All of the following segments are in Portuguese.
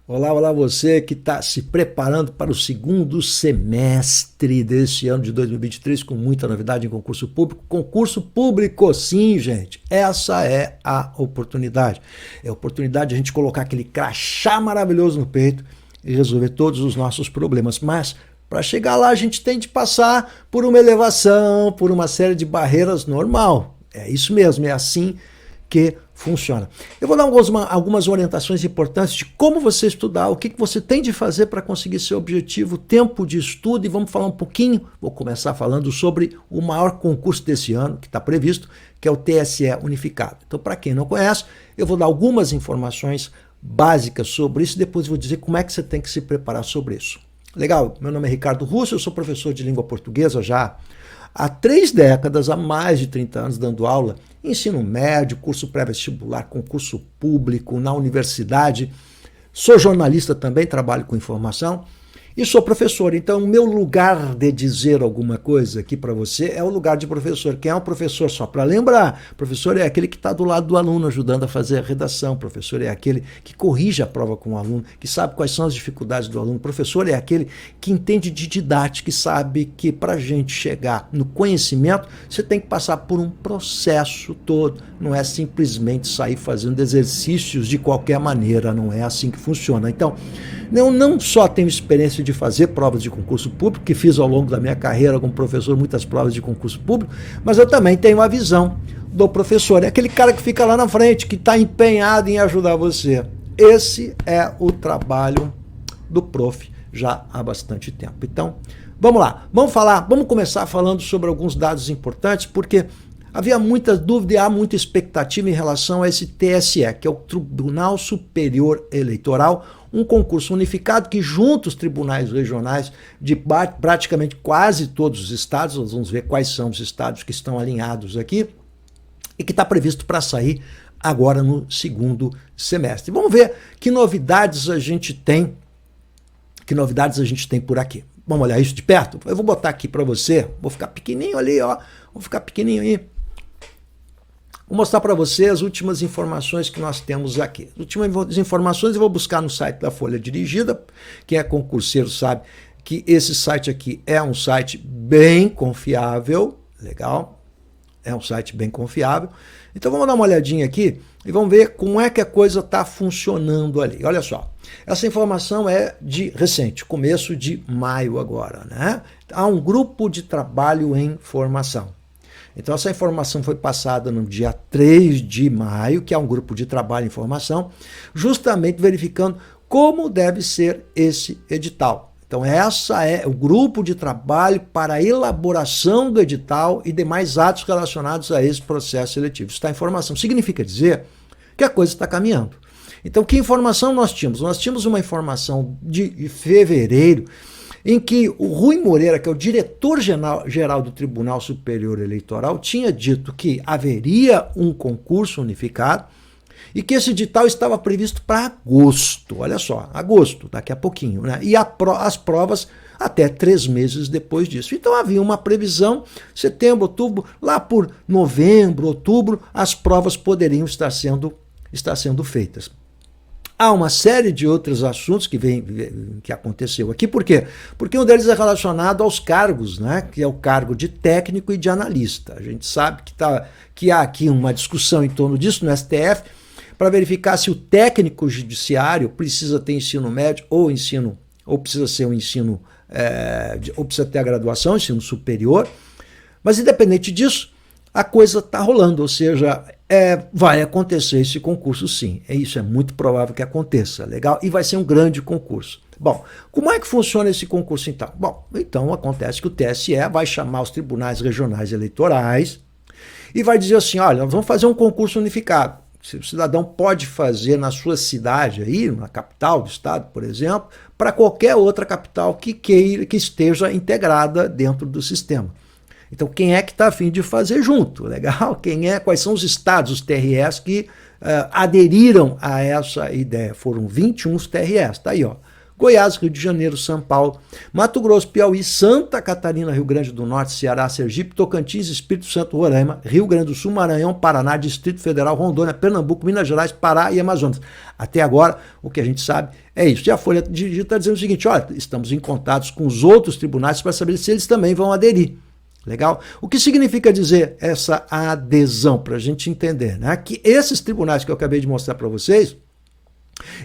Olá, olá você que está se preparando para o segundo semestre desse ano de 2023 com muita novidade em concurso público. Concurso público, sim, gente. Essa é a oportunidade. É a oportunidade de a gente colocar aquele crachá maravilhoso no peito e resolver todos os nossos problemas. Mas para chegar lá a gente tem de passar por uma elevação, por uma série de barreiras normal. É isso mesmo, é assim que funciona. Eu vou dar algumas orientações importantes de como você estudar, o que você tem de fazer para conseguir seu objetivo, tempo de estudo, e vamos falar um pouquinho, vou começar falando sobre o maior concurso desse ano, que está previsto, que é o TSE Unificado. Então, para quem não conhece, eu vou dar algumas informações básicas sobre isso, depois vou dizer como é que você tem que se preparar sobre isso. Legal? Meu nome é Ricardo Russo, eu sou professor de língua portuguesa já há 3 décadas, há mais de 30 anos, dando aula em ensino médio, curso pré-vestibular, concurso público, na universidade. Sou jornalista também, trabalho com informação e sou professor. Então, o meu lugar de dizer alguma coisa aqui para você é o lugar de professor. Quem é um professor? Só para lembrar, professor é aquele que está do lado do aluno, ajudando a fazer a redação. Professor é aquele que corrige a prova com o aluno, que sabe quais são as dificuldades do aluno. Professor é aquele que entende de didática, que sabe que para a gente chegar no conhecimento, você tem que passar por um processo todo. Não é simplesmente sair fazendo exercícios de qualquer maneira, não é assim que funciona. Então, eu não só tenho experiência de fazer provas de concurso público, que fiz ao longo da minha carreira como professor muitas provas de concurso público, mas eu também tenho a visão do professor. É aquele cara que fica lá na frente, que está empenhado em ajudar você. Esse é o trabalho do prof já há bastante tempo. Então, vamos lá. Vamos começar falando sobre alguns dados importantes, porque havia muita dúvida e há muita expectativa em relação a esse TSE, que é o Tribunal Superior Eleitoral, um concurso unificado que junta os tribunais regionais de praticamente quase todos os estados. Nós vamos ver quais são os estados que estão alinhados aqui e que está previsto para sair agora no segundo semestre. Vamos ver que novidades a gente tem, por aqui. Vamos olhar isso de perto? Eu vou botar aqui para você, vou ficar pequenininho ali, ó, vou ficar pequenininho aí. Vou mostrar para você as últimas informações que nós temos aqui. As últimas informações eu vou buscar no site da Folha Dirigida. Quem é concurseiro sabe que esse site aqui é um site bem confiável. Legal? É um site bem confiável. Então vamos dar uma olhadinha aqui e vamos ver como é que a coisa está funcionando ali. Olha só, essa informação é de recente, começo de maio agora, né? Há um grupo de trabalho em formação. Então, essa informação foi passada no dia 3 de maio, que é um grupo de trabalho em formação, justamente verificando como deve ser esse edital. Então, essa é o grupo de trabalho para a elaboração do edital e demais atos relacionados a esse processo seletivo. Isso está em formação. Significa dizer que a coisa está caminhando. Então, que informação nós tínhamos? Nós tínhamos uma informação de fevereiro, em que o Rui Moreira, que é o diretor-geral do Tribunal Superior Eleitoral, tinha dito que haveria um concurso unificado e que esse edital estava previsto para agosto. Olha só, agosto, daqui a pouquinho, né? E as provas até 3 meses depois disso. Então havia uma previsão, setembro, outubro, lá por novembro, outubro, as provas poderiam estar sendo feitas. Há uma série de outros assuntos que aconteceu aqui. Por quê? Porque um deles é relacionado aos cargos, né? Que é o cargo de técnico e de analista. A gente sabe que há aqui uma discussão em torno disso no STF para verificar se o técnico judiciário precisa ter ensino médio ou precisa ser ou precisa ter a graduação, ensino superior. Mas independente disso, a coisa está rolando, ou seja, vai acontecer esse concurso sim. Isso é muito provável que aconteça, legal? E vai ser um grande concurso. Bom, como é que funciona esse concurso então? Bom, então acontece que o TSE vai chamar os tribunais regionais eleitorais e vai dizer assim, olha, nós vamos fazer um concurso unificado. O cidadão pode fazer na sua cidade, aí, na capital do estado, por exemplo, para qualquer outra capital que esteja integrada dentro do sistema. Então, quem é que está a fim de fazer junto? Legal? Quais são os estados, os TREs, que aderiram a essa ideia? Foram 21 TREs. Está aí, ó. Goiás, Rio de Janeiro, São Paulo, Mato Grosso, Piauí, Santa Catarina, Rio Grande do Norte, Ceará, Sergipe, Tocantins, Espírito Santo, Roraima, Rio Grande do Sul, Maranhão, Paraná, Distrito Federal, Rondônia, Pernambuco, Minas Gerais, Pará e Amazonas. Até agora, o que a gente sabe é isso. E a Folha de Dia está dizendo o seguinte, olha, estamos em contatos com os outros tribunais para saber se eles também vão aderir. Legal? O que significa dizer essa adesão, para a gente entender, né? Que esses tribunais que eu acabei de mostrar para vocês,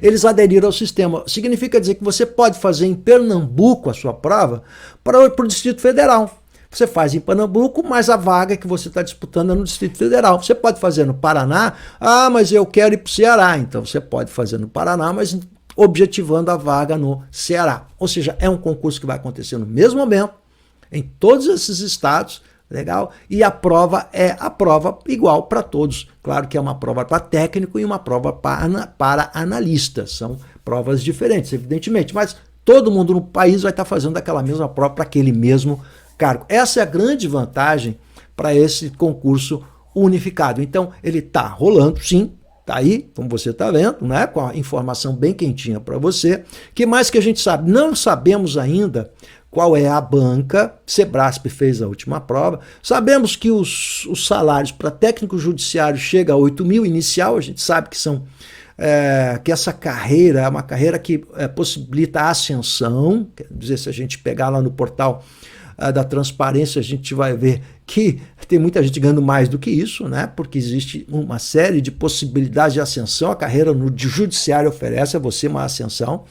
eles aderiram ao sistema. Significa dizer que você pode fazer em Pernambuco a sua prova para o Distrito Federal. Você faz em Pernambuco, mas a vaga que você está disputando é no Distrito Federal. Você pode fazer no Paraná, mas eu quero ir para o Ceará. Então você pode fazer no Paraná, mas objetivando a vaga no Ceará. Ou seja, é um concurso que vai acontecer no mesmo momento, em todos esses estados, legal? E a prova é a prova igual para todos. Claro que é uma prova para técnico e uma prova para analista. São provas diferentes, evidentemente, mas todo mundo no país vai estar fazendo aquela mesma prova para aquele mesmo cargo. Essa é a grande vantagem para esse concurso unificado. Então, ele está rolando, sim, está aí, como você está vendo, né? Com a informação bem quentinha para você. O que mais que a gente sabe? Não sabemos ainda qual é a banca. Sebrasp fez a última prova. Sabemos que os salários para técnico judiciário chegam a 8 mil inicial. A gente sabe que que essa carreira é uma carreira que possibilita a ascensão. Quer dizer, se a gente pegar lá no portal da transparência, a gente vai ver que tem muita gente ganhando mais do que isso, né? Porque existe uma série de possibilidades de ascensão. A carreira no judiciário oferece a você uma ascensão.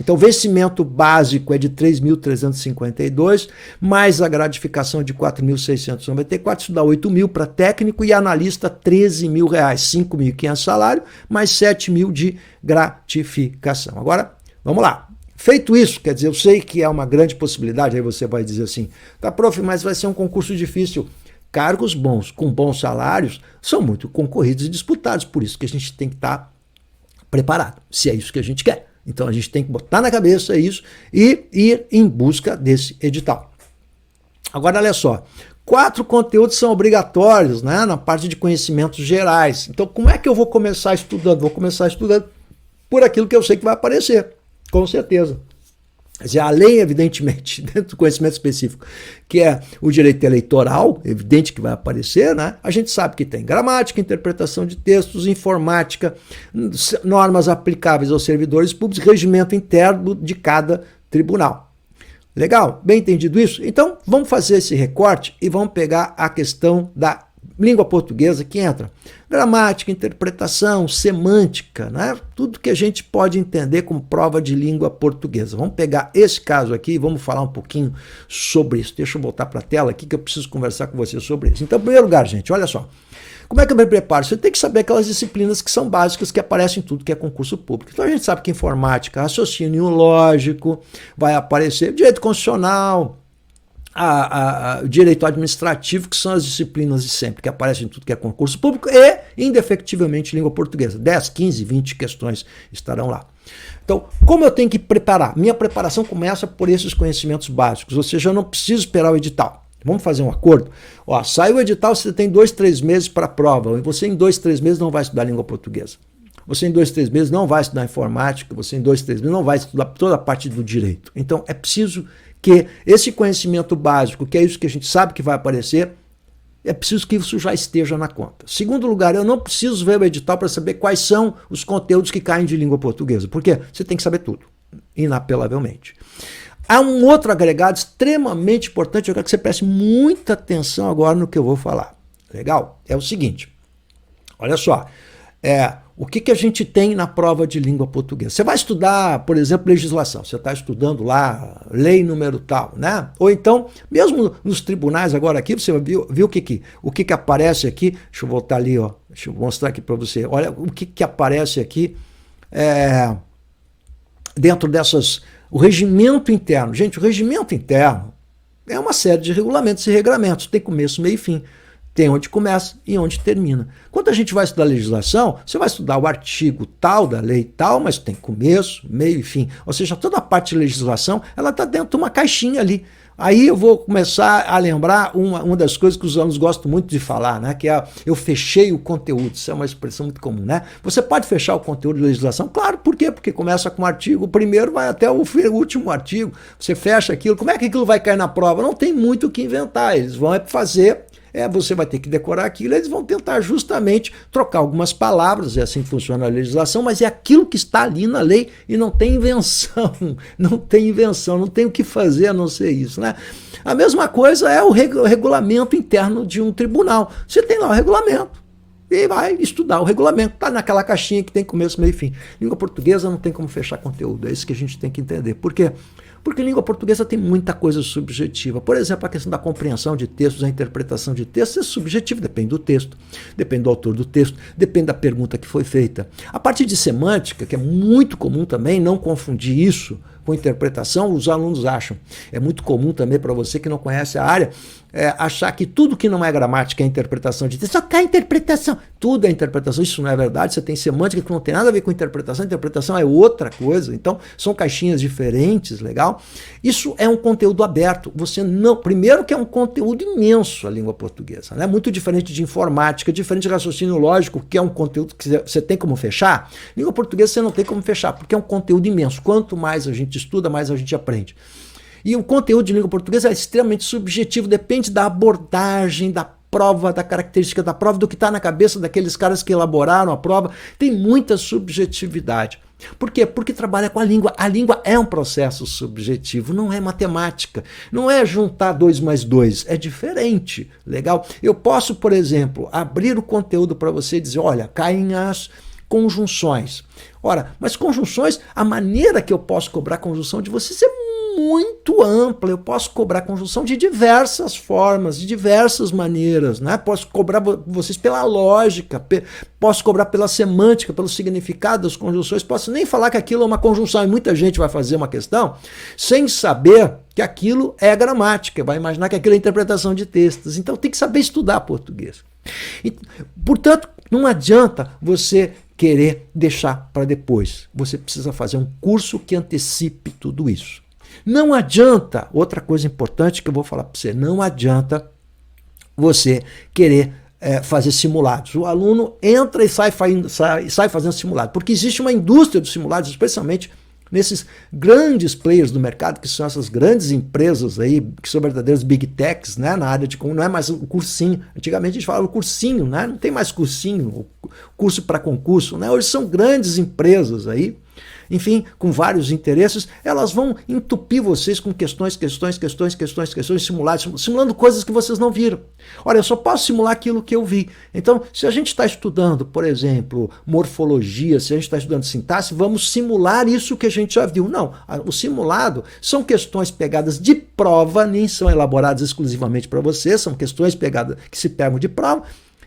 Então, o vencimento básico é de 3.352, mais a gratificação de 4.694, isso dá 8 mil para técnico e analista, 13 mil reais, 5.500 salário, mais 7 mil de gratificação. Agora, vamos lá. Feito isso, quer dizer, eu sei que é uma grande possibilidade, aí você vai dizer assim, tá, prof, mas vai ser um concurso difícil. Cargos bons, com bons salários, são muito concorridos e disputados, por isso que a gente tem que estar preparado, se é isso que a gente quer. Então a gente tem que botar na cabeça isso e ir em busca desse edital. Agora, olha só, 4 conteúdos são obrigatórios, né, na parte de conhecimentos gerais. Então, como é que eu vou começar estudando? Vou começar estudando por aquilo que eu sei que vai aparecer, com certeza. Quer dizer, além, evidentemente, dentro do conhecimento específico, que é o direito eleitoral, evidente que vai aparecer, né? A gente sabe que tem gramática, interpretação de textos, informática, normas aplicáveis aos servidores públicos, regimento interno de cada tribunal. Legal? Bem entendido isso? Então, vamos fazer esse recorte e vamos pegar a questão da língua portuguesa que entra. Gramática, interpretação, semântica, né? Tudo que a gente pode entender como prova de língua portuguesa. Vamos pegar esse caso aqui e vamos falar um pouquinho sobre isso. Deixa eu voltar para a tela aqui que eu preciso conversar com você sobre isso. Então, em primeiro lugar, gente, olha só. Como é que eu me preparo? Você tem que saber aquelas disciplinas que são básicas, que aparecem em tudo que é concurso público. Então, a gente sabe que informática, raciocínio lógico, vai aparecer direito constitucional, o direito administrativo, que são as disciplinas de sempre, que aparecem em tudo que é concurso público, e, indefectivelmente, língua portuguesa. 10, 15, 20 questões estarão lá. Então, como eu tenho que preparar? Minha preparação começa por esses conhecimentos básicos, ou seja, eu não preciso esperar o edital. Vamos fazer um acordo? Ó, sai o edital, você tem 2, 3 meses para a prova, e você em 2, 3 meses não vai estudar língua portuguesa. Você em 2, 3 meses não vai estudar informática, você em 2, 3 meses não vai estudar toda a parte do direito. Então, é preciso que esse conhecimento básico, que é isso que a gente sabe que vai aparecer, é preciso que isso já esteja na conta. Segundo lugar, eu não preciso ver o edital para saber quais são os conteúdos que caem de língua portuguesa, porque você tem que saber tudo, inapelavelmente. Há um outro agregado extremamente importante, eu quero que você preste muita atenção agora no que eu vou falar. Legal? É o seguinte, olha só, o que a gente tem na prova de língua portuguesa? Você vai estudar, por exemplo, legislação. Você está estudando lá, lei número tal, né? Ou então, mesmo nos tribunais agora aqui, você viu o que aparece aqui? Deixa eu voltar ali, ó. Deixa eu mostrar aqui para você. Olha o que aparece aqui dentro dessas... O regimento interno. Gente, o regimento interno é uma série de regulamentos e regramentos. Tem começo, meio e fim. Tem onde começa e onde termina. Quando a gente vai estudar legislação, você vai estudar o artigo tal da lei tal, mas tem começo, meio e fim. Ou seja, toda a parte de legislação, ela está dentro de uma caixinha ali. Aí eu vou começar a lembrar uma das coisas que os alunos gostam muito de falar, né? Que é eu fechei o conteúdo. Isso é uma expressão muito comum, né? Você pode fechar o conteúdo de legislação? Claro, por quê? Porque começa com o artigo, o primeiro vai até o último artigo. Você fecha aquilo. Como é que aquilo vai cair na prova? Não tem muito o que inventar. Eles vão fazer. Você vai ter que decorar aquilo, eles vão tentar justamente trocar algumas palavras, é assim que funciona a legislação, mas é aquilo que está ali na lei e não tem invenção, não tem o que fazer a não ser isso, né? A mesma coisa é o regulamento interno de um tribunal. Você tem lá o regulamento e vai estudar o regulamento, está naquela caixinha que tem começo, meio e fim. Língua portuguesa não tem como fechar conteúdo, é isso que a gente tem que entender. Por quê? Porque a língua portuguesa tem muita coisa subjetiva. Por exemplo, a questão da compreensão de textos, a interpretação de textos é subjetiva, depende do texto, depende do autor do texto, depende da pergunta que foi feita. A parte de semântica, que é muito comum também, não confundir isso com interpretação, os alunos acham. É muito comum também para você que não conhece a área, achar que tudo que não é gramática é interpretação de texto. Só que a interpretação, tudo é interpretação. Isso não é verdade. Você tem semântica que não tem nada a ver com interpretação. Interpretação é outra coisa. Então, são caixinhas diferentes, legal? Isso é um conteúdo aberto. Você não... Primeiro que é um conteúdo imenso a língua portuguesa, né? Muito diferente de informática, diferente de raciocínio lógico, que é um conteúdo que você tem como fechar. Língua portuguesa você não tem como fechar, porque é um conteúdo imenso. Quanto mais a gente estuda, mais a gente aprende. E o conteúdo de língua portuguesa é extremamente subjetivo, depende da abordagem, da prova, da característica da prova, do que está na cabeça daqueles caras que elaboraram a prova. Tem muita subjetividade. Por quê? Porque trabalha com a língua. A língua é um processo subjetivo, não é matemática. Não é juntar 2 mais 2, é diferente. Legal? Eu posso, por exemplo, abrir o conteúdo para você e dizer, olha, caem as conjunções. Ora, mas conjunções, a maneira que eu posso cobrar conjunção de vocês é muito ampla. Eu posso cobrar conjunção de diversas formas, de diversas maneiras, né? Posso cobrar vocês pela lógica, posso cobrar pela semântica, pelo significado das conjunções, posso nem falar que aquilo é uma conjunção, e muita gente vai fazer uma questão sem saber que aquilo é gramática, vai imaginar que aquilo é interpretação de textos. Então tem que saber estudar português. E, portanto, não adianta você querer deixar para depois. Você precisa fazer um curso que antecipe tudo isso. Não adianta, outra coisa importante que eu vou falar para você, não adianta você querer fazer simulados. O aluno entra e sai fazendo simulado, porque existe uma indústria dos simulados, especialmente nesses grandes players do mercado, que são essas grandes empresas aí, que são verdadeiros big techs, né, na área de como não é mais o cursinho. Antigamente a gente falava o cursinho, né? Não tem mais cursinho, curso para concurso, né? Hoje são grandes empresas aí, enfim, com vários interesses, elas vão entupir vocês com questões, simulando coisas que vocês não viram. Olha, eu só posso simular aquilo que eu vi. Então, se a gente está estudando, por exemplo, morfologia, se a gente está estudando sintaxe, vamos simular isso que a gente já viu. Não, o simulado são questões pegadas de prova, nem são elaboradas exclusivamente para você, são questões pegadas que se pegam de prova,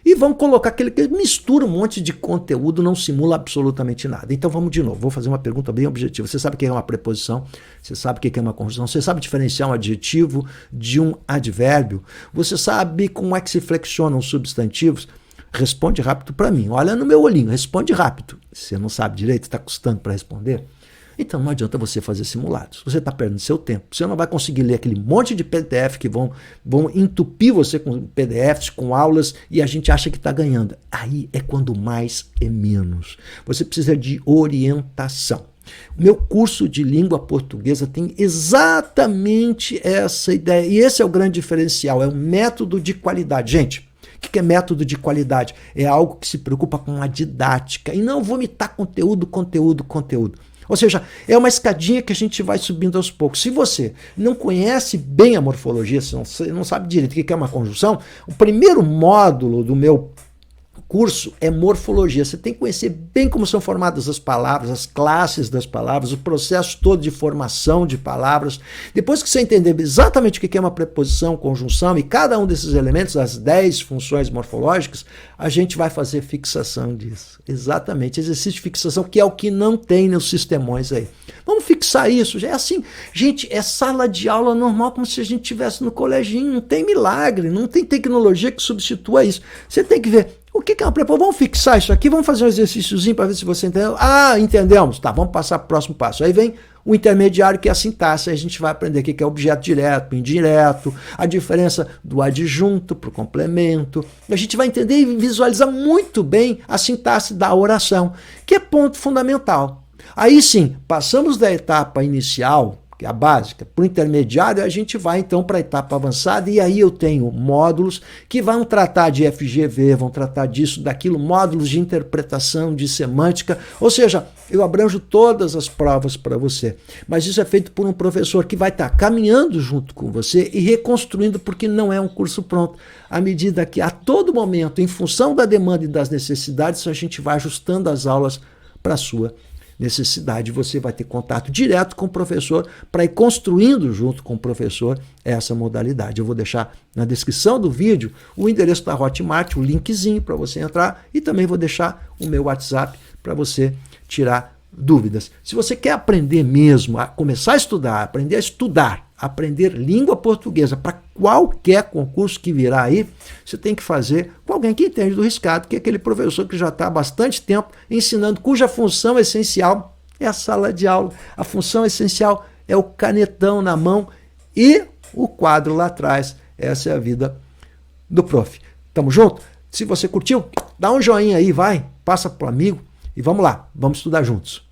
e vão colocar aquele que mistura um monte de conteúdo, não simula absolutamente nada. Então vamos de novo, vou fazer uma pergunta bem objetiva. Você sabe o que é uma preposição? Você sabe o que é uma conjunção? Você sabe diferenciar um adjetivo de um advérbio? Você sabe como é que se flexionam os substantivos? Responde rápido para mim. Olha no meu olhinho, responde rápido. Você não sabe direito, está custando para responder? Então não adianta você fazer simulados. Você está perdendo seu tempo. Você não vai conseguir ler aquele monte de PDF que vão entupir você com PDFs, com aulas, e a gente acha que está ganhando. Aí é quando mais é menos. Você precisa de orientação. O meu curso de língua portuguesa tem exatamente essa ideia. E esse é o grande diferencial, é um método de qualidade. Gente, o que é método de qualidade? É algo que se preocupa com a didática e não vomitar conteúdo. Ou seja, é uma escadinha que a gente vai subindo aos poucos. Se você não conhece bem a morfologia, se você não sabe direito o que é uma conjunção, o primeiro módulo do meu curso é morfologia. Você tem que conhecer bem como são formadas as palavras, as classes das palavras, o processo todo de formação de palavras. Depois que você entender exatamente o que é uma preposição, conjunção e cada um desses elementos, as 10 funções morfológicas, a gente vai fazer fixação disso. Exatamente, exercício de fixação, que é o que não tem nos sistemões aí. Vamos fixar isso. É assim, gente, é sala de aula normal, como se a gente estivesse no coleginho. Não tem milagre, não tem tecnologia que substitua isso. Você tem que ver O que é uma pré-prova? Vamos fixar isso aqui, vamos fazer um exercíciozinho para ver se você entendeu. Ah, entendemos. Tá, vamos passar para o próximo passo. Aí vem o intermediário, que é a sintaxe. Aí a gente vai aprender o que é objeto direto, indireto, a diferença do adjunto para o complemento. A gente vai entender e visualizar muito bem a sintaxe da oração, que é ponto fundamental. Aí sim, passamos da etapa inicial, que é a básica, para o intermediário, a gente vai então para a etapa avançada, e aí eu tenho módulos que vão tratar de FGV, vão tratar disso, daquilo, módulos de interpretação, de semântica, ou seja, eu abranjo todas as provas para você. Mas isso é feito por um professor que vai estar caminhando junto com você e reconstruindo, porque não é um curso pronto. À medida que a todo momento, em função da demanda e das necessidades, a gente vai ajustando as aulas para a sua necessidade. Você vai ter contato direto com o professor para ir construindo junto com o professor essa modalidade. Eu vou deixar na descrição do vídeo o endereço da Hotmart, o linkzinho para você entrar, e também vou deixar o meu WhatsApp para você tirar dúvidas. Se você quer aprender mesmo, a começar a estudar, aprender língua portuguesa para qualquer concurso que virá aí, você tem que fazer com alguém que entende do riscado, que é aquele professor que já está há bastante tempo ensinando, cuja função essencial é a sala de aula. A função essencial é o canetão na mão e o quadro lá atrás. Essa é a vida do prof. Tamo junto? Se você curtiu, dá um joinha aí, vai, passa pro amigo e vamos lá, vamos estudar juntos.